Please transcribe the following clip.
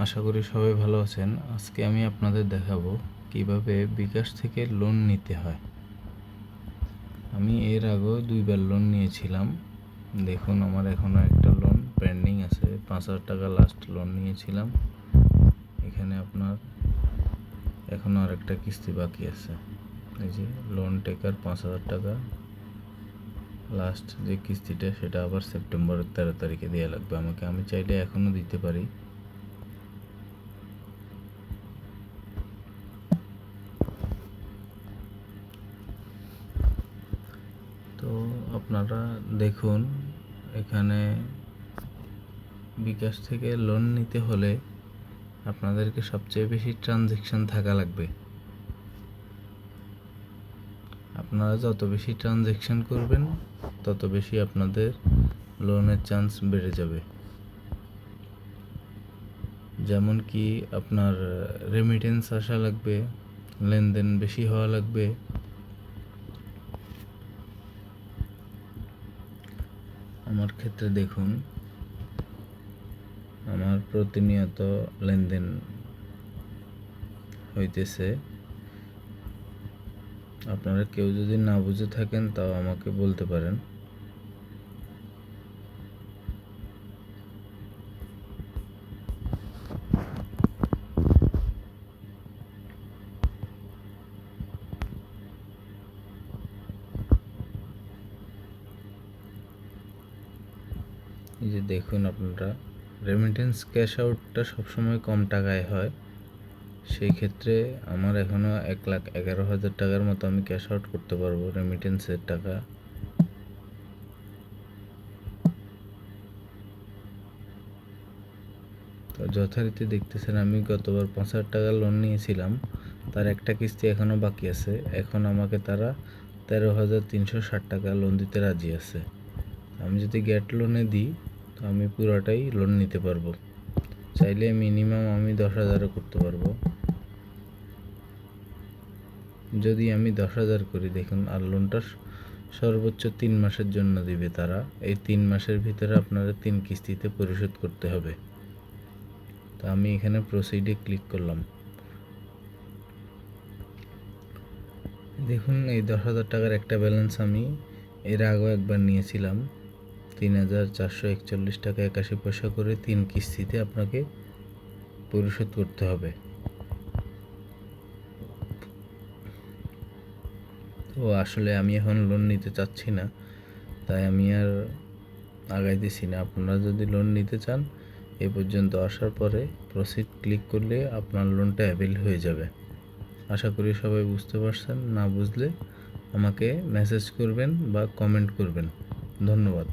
আশা করি সবাই ভালো আছেন। আজকে আমি আপনাদের দেখাবো কিভাবে বিকাশ থেকে লোন নিতে হয়। আমি এর আগেও 2বার লোন নিয়েছিলাম। দেখুন আমার এখনও একটা লোন পেন্ডিং আছে, 5,000 টাকা লাস্ট লোন নিয়েছিলাম। এখানে আপনার এখনও আরেকটা কিস্তি বাকি আছে। এই যে লোন টেকার 5,000 টাকা লাস্ট যে কিস্তিটা, সেটা আবার সেপ্টেম্বরের 13 তারিখে দেওয়া লাগবে আমাকে। আমি চাইলে এখনও দিতে পারি। তো আপনারা দেখুন, এখানে বিকাশ থেকে লোন নিতে হলে আপনাদেরকে সবচেয়ে বেশি ট্রানজ্যাকশন থাকা লাগবে। আপনারা যত বেশি ট্রানজ্যাকশন করবেন তত বেশি আপনাদের লোনের চান্স বেড়ে যাবে। যেমন কি আপনার রেমিটেন্স আসা লাগবে, লেনদেন বেশি হওয়া লাগবে। আমার ক্ষেত্রে দেখুন, আমার প্রতিনিয়ত লেনদেন হইতেছে। আপনারা কেউ যদি না বুঝে থাকেন তাও আমাকে বলতে পারেন। এই যে দেখুন, আপনারা রেমিটেন্স ক্যাশ আউটটা সবসময় কম টাকায় হয়। সেই ক্ষেত্রে আমার এখনও 1,11,000 টাকার মতো আমি ক্যাশ আউট করতে পারবো রেমিটেন্সের টাকা। তো যথারীতি দেখতেছেন, আমি গতবার 5,000 টাকা লোন নিয়েছিলাম, তার একটা কিস্তি এখনও বাকি আছে। এখন আমাকে তারা 13,360 টাকা লোন দিতে রাজি আছে। আমি যদি গ্যাট লোনে দিই তো আমি পুরোটাই লোন নিতে পারবো। চাইলে মিনিমাম আমি 10,000ও করতে পারবো। যদি আমি 10,000 করি, দেখুন, আর লোনটা সর্বোচ্চ 3 মাসের জন্য দিবে তারা। এই 3 মাসের ভিতরে আপনারা 3 কিস্তিতে পরিশোধ করতে হবে। তো আমি এখানে প্রসিডে ক্লিক করলাম। দেখুন, এই 10,000 টাকার একটা ব্যালেন্স আমি এর আগেও একবার নিয়েছিলাম। 3,441 টাকা 81 পয়সা করে 3 কিস্তিতে আপনাকে পরিশোধ করতে হবে। তো আসলে আমি এখন লোন নিতে চাচ্ছি না, তাই আমি আর আগাইতেছি না। আপনারা যদি লোন নিতে চান, এ পর্যন্ত আসার পরে প্রসিড ক্লিক করলে আপনার লোনটা অ্যাভেল হয়ে যাবে। আশা করি সবাই বুঝতে পারছেন। না বুঝলে আমাকে মেসেজ করবেন বা কমেন্ট করবেন। ধন্যবাদ।